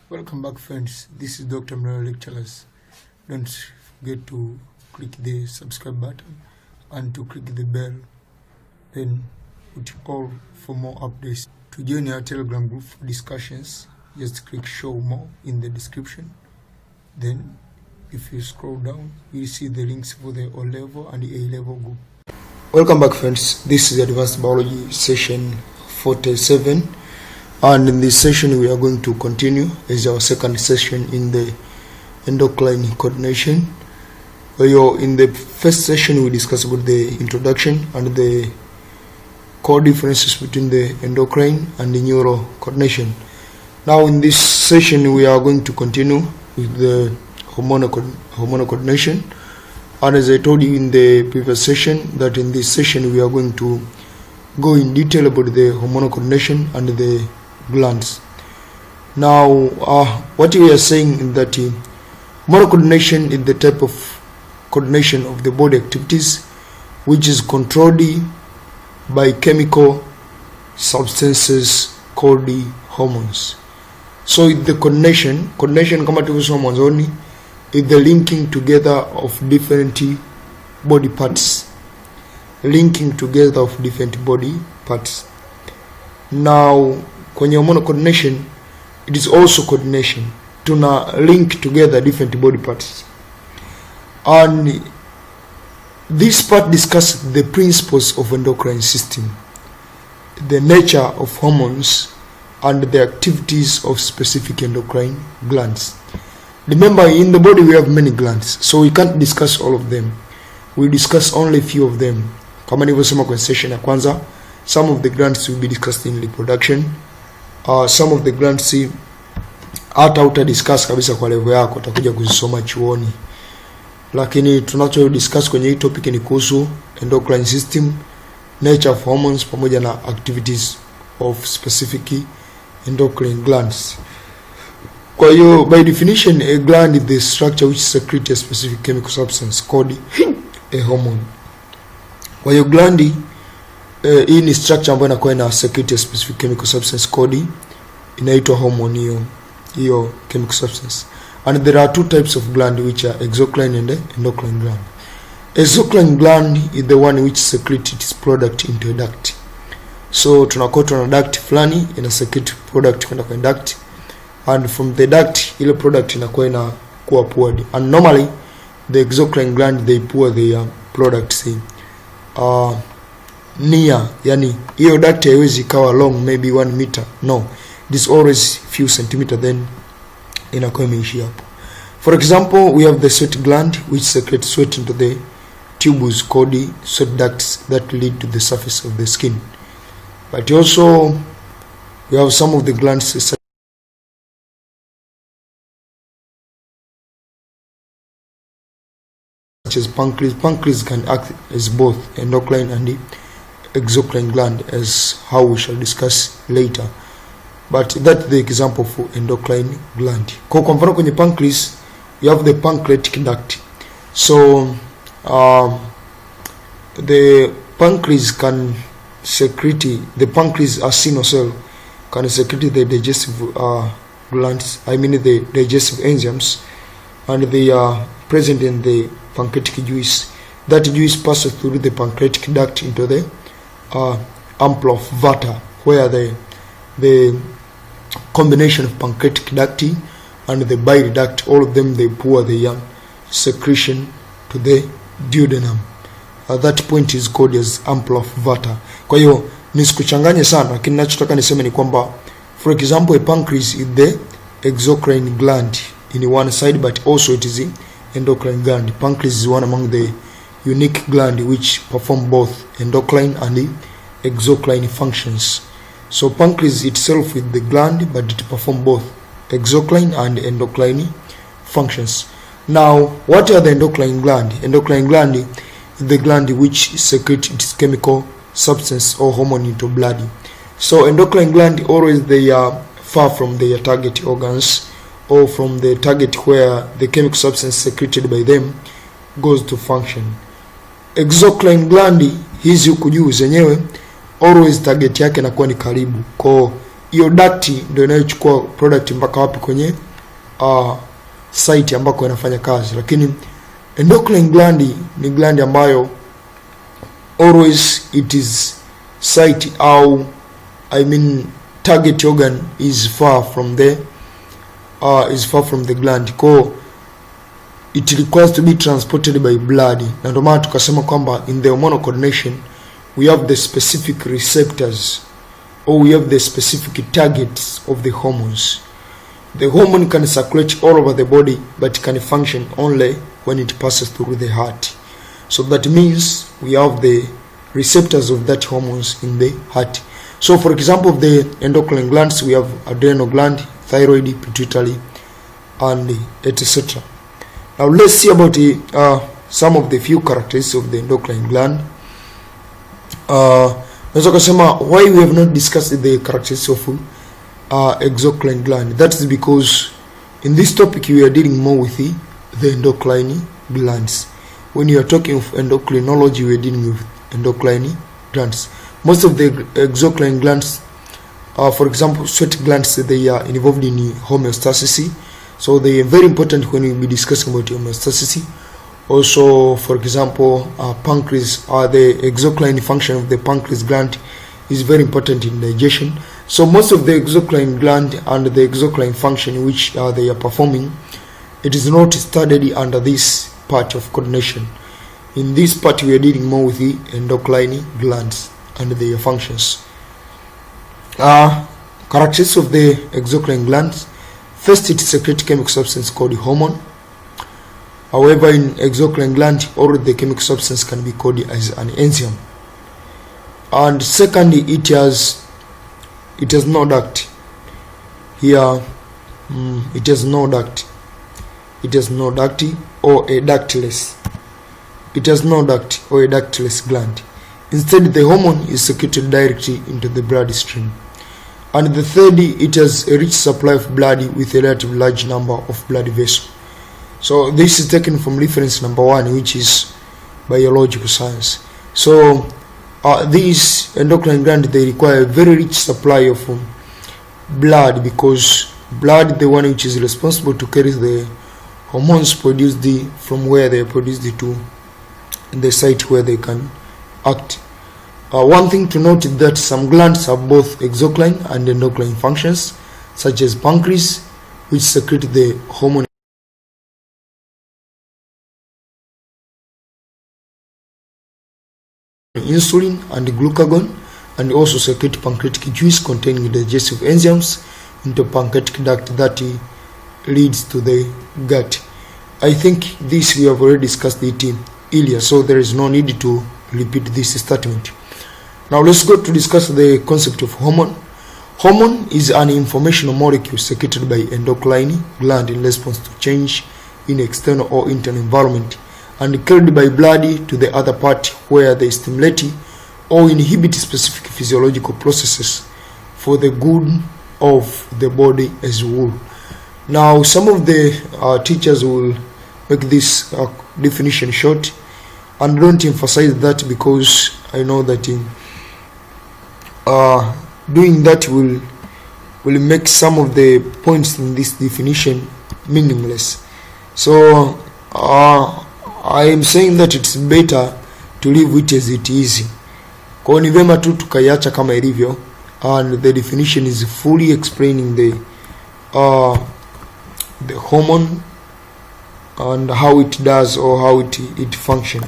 Welcome back, friends. This is Dr. Mnelo Lectures. Don't forget to click the subscribe button and to click the bell. Then put all for more updates. To join our Telegram group for discussions, just click show more in the description. Then if you scroll down, you'll see the links for the O-level and the A-level group. Welcome back, friends. This is Advanced Biology session 47. And in this session we are going to continue as our second session in the endocrine coordination. Where in the first session we discussed about the introduction and the core differences between the endocrine and the neural coordination. Now in this session we are going to continue with the hormonal coordination. And as I told you in the previous session, that in this session we are going to go in detail about the hormonal coordination and the glands. Now what we are saying is that hormonal coordination is the type of coordination of the body activities which is controlled by chemical substances called the hormones. So the coordination kama tulivyosema mwanzoni is the linking together of different body parts. Now kwenye hormonal coordination, it is also coordination. Tuna link together different body parts. And this part discusses the principles of endocrine system, the nature of hormones, and the activities of specific endocrine glands. Remember, in the body we have many glands, so we can't discuss all of them. We discuss only a few of them. Kama nilivyosema kwenye session ya kwanza, some of the glands will be discussed in reproduction. Some of the glands hata utadiscuss kabisa kwa level yako, utakuja kuzisoma chuoni. Lakini tunacho discuss kwenye hii topic ni kuhusu endocrine system, nature of hormones pamoja na activities of specific endocrine glands. Kwa hiyo by definition, a gland is the structure which secretes a specific chemical substance called a hormone. Kwa hiyo gland hii ni structure ambayo inakuwa ina secrete a specific chemical substance called inaitwa hormone, hiyo chemical substance. And there are two types of gland which are exocrine and endocrine gland. Exocrine gland is the one which secretes its product into a duct. So tunakuwa tuna duct fulani ina secrete product kwenda kwa duct, and from the duct ile product inakuwa inakuwa poured. And normally the exocrine gland they pour their products near, yani hiyo duct haiwezi ikawa long maybe 1 meter, no, it is always few centimeter, then inakuwa imeishia hapo. For example, we have the sweat gland which secretes sweat into the tubules called sweat ducts that lead to the surface of the skin. But also we have some of the glands such as pancreas. Pancreas can act as both endocrine and exocrine gland, as how we shall discuss later, but that's the example for endocrine gland. Kwa mfano kwenye pancreas you have the pancreatic duct. So the pancreas can secrete, the pancreas acinar cell can secrete the digestive glands, the digestive enzymes, and they are present in the pancreatic juice. That juice passes through the pancreatic duct into the ample of vata, where the combination of pancreatic duct and the bile duct, all of them they pour the secretion to the duodenum. At that point is called as ample of vata. Kwa hiyo nisikuchanganye sana, lakini ninachotaka niseme ni kwamba, for example, a pancreas is the exocrine gland in one side, but also it is the endocrine gland. Pancreas is one among the unique gland which perform both endocrine and exocrine functions. So pancreas itself is the gland, but it perform both exocrine and endocrine functions. Now, what are the endocrine gland? Endocrine gland is the gland which secretes its chemical substance or hormone into blood. So endocrine gland always they are far from their target organs or from the target where the chemical substance secreted by them goes to function. Exocrine gland hizi huku juu zenyewe always target yake inakuwa ni karibu. Kwa hiyo duct ndio inayochukua product mpaka wapi? Kwenye site ambako inafanya kazi. Lakini endocrine gland ni gland ambayo always it is site au target organ is far from the gland, so it requires to be transported by blood. Na ndio maana tukasema kwamba in the hormonal coordination we have the specific receptors, or we have the specific targets of the hormones. The hormone can circulate all over the body, but can function only when it passes through the heart. So that means we have the receptors of that hormones in the heart. So for example, of the endocrine glands, we have adrenal gland, thyroid, pituitary, and etc. Now let's see about some of the few characteristics of the endocrine gland. Naweza kusema why we have not discussed the characteristics of exocrine gland. That is because in this topic we are dealing more with the endocrine glands. When you are talking of endocrinology, we are dealing with endocrine glands. Most of the exocrine glands, for example, sweat glands, they are involved in homeostasis. So they are very important when we will be discussing about homeostasis. Also, for example, pancreas, the exocrine function of the pancreas gland is very important in digestion. So most of the exocrine gland and the exocrine function which they are performing, it is not studied under this part of coordination. In this part we are dealing more with the endocrine glands and their functions. Characteristics of the exocrine glands. First, it secretes chemical substance called hormone. However, in exocrine gland, all the chemical substance can be called as an enzyme. And secondly, it has no duct. Here, it has no duct. It has no duct or a ductless. It has no duct or a ductless gland. Instead, the hormone is secreted directly into the bloodstream. And the third, it has a rich supply of blood with a relatively large number of blood vessels. So this is taken from reference number 1, which is biological science. So these endocrine glands, they require a very rich supply of blood, because blood, the one which is responsible to carry the hormones produced from where they are produced to the site where they can act. One thing to note is that some glands have both exocrine and endocrine functions, such as pancreas, which secrete the hormone insulin and glucagon, and also secrete pancreatic juice containing digestive enzymes into pancreatic duct that leads to the gut. I think this we have already discussed it earlier, so there is no need to repeat this statement. Now let's go to discuss the concept of hormone. Hormone is an informational molecule secreted by endocrine gland in response to change in external or internal environment, and carried by blood to the other part where they stimulate or inhibit specific physiological processes for the good of the body as a whole. Now some of the teachers will make this definition short, and don't emphasize that, because I know that doing that will make some of the points in this definition meaningless. So I am saying that it's better to leave it as it is. Kwa ni vema tu tukaiacha kama ilivyo, and the definition is fully explaining the hormone and how it does, or how it function.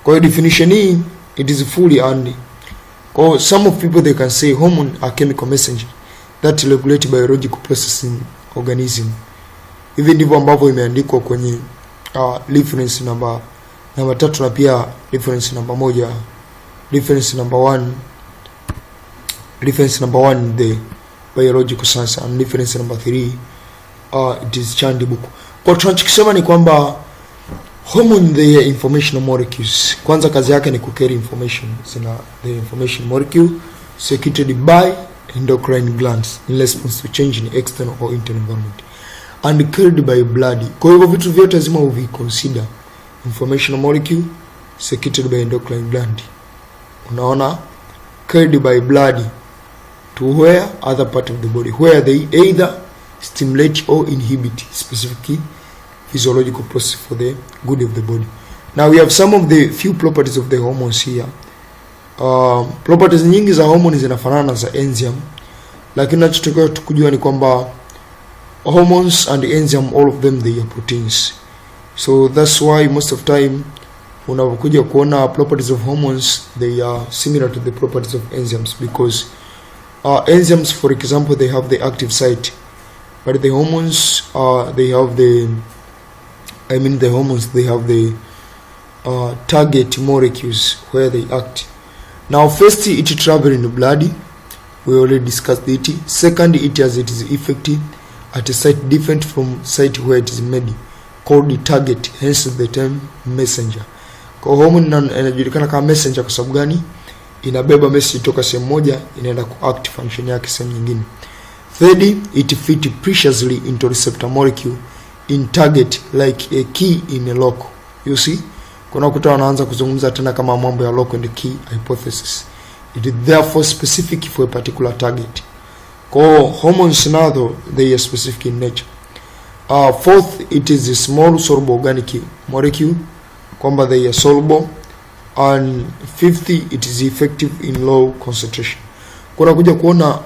Kwa definition hii, it is fully, and some of people, they can say hormone are chemical messenger that regulate biological process in organism. Hivi ndivyo ambavyo imeandikwa kwenye reference number 3, na pia reference number 1, reference number 1 the biological science, and reference number 3 it is Chandi book. Kwa tunachokisema ni kwamba hormone, they are informational molecules. Kwanza kazi yake ni kucarry information. Sina the information molecule secreted by endocrine glands in response to change in external or internal environment, and carried by blood. Kwa hivyo vitu vyote lazima uvi consider informational molecule secreted by endocrine gland. Unaona, carried by blood to where other part of the body, where they either stimulate or inhibit specific physiological process for the good of the body. Now we have some of the few properties of the hormones here. Properties nyingi za hormone zinafanana za enzyme, lakini tunachotaka kujua ni kwamba hormones and enzyme, all of them they are proteins. So that's why most of time unapokuja kuona properties of hormones, they are similar to the properties of enzymes, because enzymes, for example, they have the active site, but the hormones they have the hormones they have the target molecules where they act. Now first, it travel in the blood, we already discussed it. Second, it has its effect at a site different from site where it is made, called the target, hence the term messenger. Kwa hormone inajulikana kama messenger kwa sababu gani? Inabeba message toka sehemu moja inaenda ku act function yake sehemu nyingine. Third, it fit preciously into receptor molecule in target like a key in a lock. You see, kuna kuta wanaanza kuzungumza tena kama mambo ya lock and key hypothesis. It is therefore specific for a particular target. Kwa hormones now they are specific in nature. Fourth, it is a small soluble organic molecule, kwamba they are soluble. And fifth, it is effective in low concentration. Kuna kuja kuona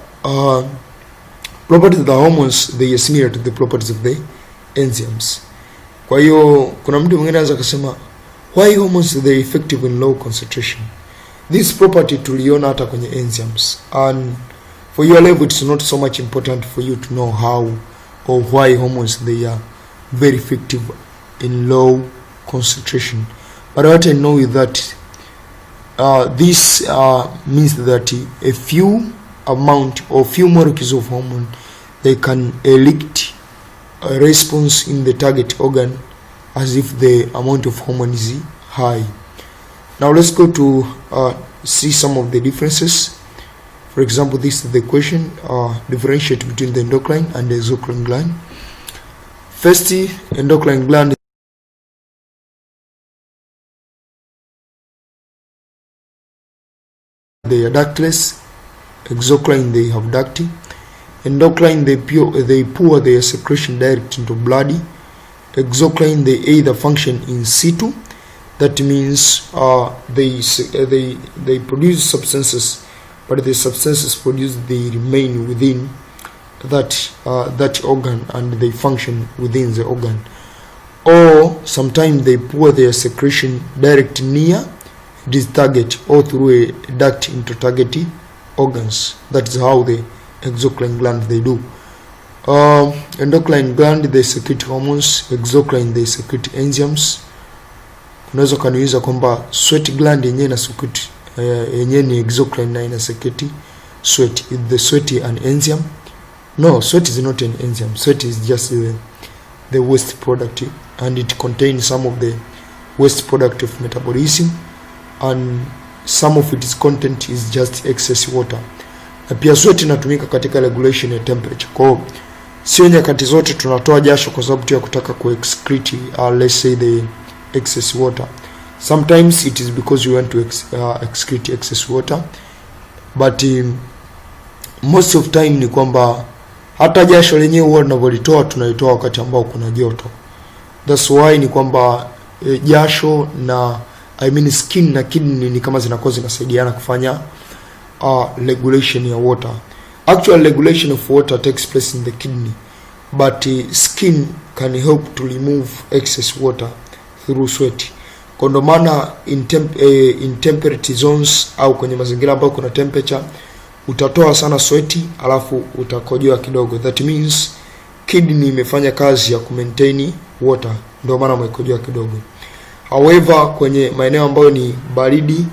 properties of the hormones, they are similar to the properties of the enzymes. Kwa hiyo kuna mtu mwingine anaweza kusema why hormones they are effective in low concentration. This property tuliona hata kwenye enzymes, and for your level it's not so much important for you to know how or why hormones they are very effective in low concentration. But what I know is that this means that a few amount or few molecules of hormone, they can elicit a response in the target organ as if the amount of hormone is high. Now let's go to see some of the differences. For example, this is the question, differentiate between the endocrine and the exocrine gland. First, endocrine gland, they are ductless. Exocrine, they have duct. Endocrine, they pour their secretion direct into blood. Exocrine, they either function in situ, that means they produce substances, but the substances produced they remain within that organ and they function within the organ. Or sometimes they pour their secretion direct near this target or through a duct into target organs. That is how the exocrine gland they do. Endocrine gland they secrete hormones, exocrine they secrete enzymes. Unaweza kaniuliza kwamba sweat gland yenyewe na secrete yenyewe ni exocrine na ina secrete sweat. Is the sweat an enzyme? No, sweat is not an enzyme. Sweat is just the waste product, and it contains some of the waste product of metabolism, and some of its content is just excess water. Na pia sweat inatumika katika regulation ya temperature. Kwa sio nyakati zote tunatoa jasho kwa sababu tu ya kutaka ku excrete let's say the excess water. Sometimes it is because you want to excrete excess water, but most of time ni kwamba hata jasho lenyewe huwa tunavolitoa tunaitoa wakati ambao kuna joto. That's why ni kwamba jasho na skin na kidney ni kama zinakuwa zinasaidiana kufanya regulation ya water. Actual regulation of water takes place in the kidney, but skin can help to remove excess water through sweat. Kwa ndo maana in temperate zones au kwenye mazingira ambayo kuna temperature utatoa sana sweat alafu utakojoa kidogo. That means kidney imefanya kazi ya kumaintain water, ndio maana umekojoa kidogo. However, kwenye maeneo ambayo ni baridi,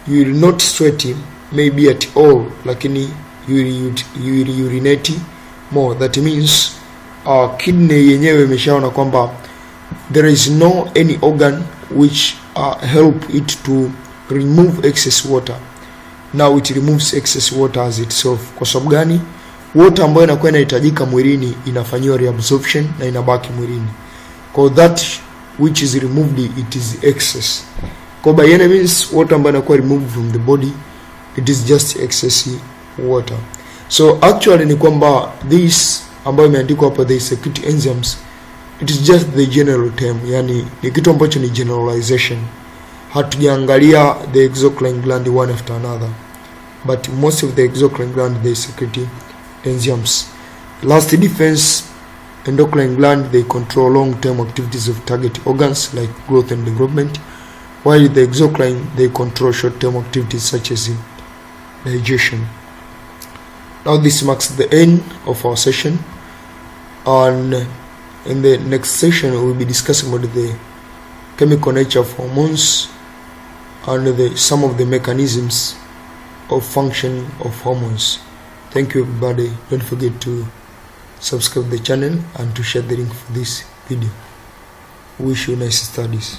you will not sweat maybe at all, lakini you will urinate more. That means kidney yenyewe imeshaona kwamba there is no any organ which help it to remove excess water. Now it removes excess water as itself. Kwa sababu gani? Water ambayo inakuwa inahitajika mwilini inafanywa reabsorption na inabaki mwilini. Kwa that which is removed, it is excess. Kwa by any means water ambayo inakuwa removed from the body, it is just excess water. So actually ni kwamba this ambayo imeandikwa hapa, the secretory enzymes, it is just the general term, yani ni kitu ambacho ni generalization. Hatujaangalia the exocrine gland one after another, but most of the exocrine gland they secrete enzymes. Last defense, endocrine gland, they control long-term activities of target organs like growth and development, while the exocrine, they control short-term activities such as digestion. Now this marks the end of our session, and in the next session we will be discussing about the chemical nature of hormones and some of the mechanisms of function of hormones. Thank you everybody. Don't forget to subscribe the channel and to share the link for this video. Wish you nice studies.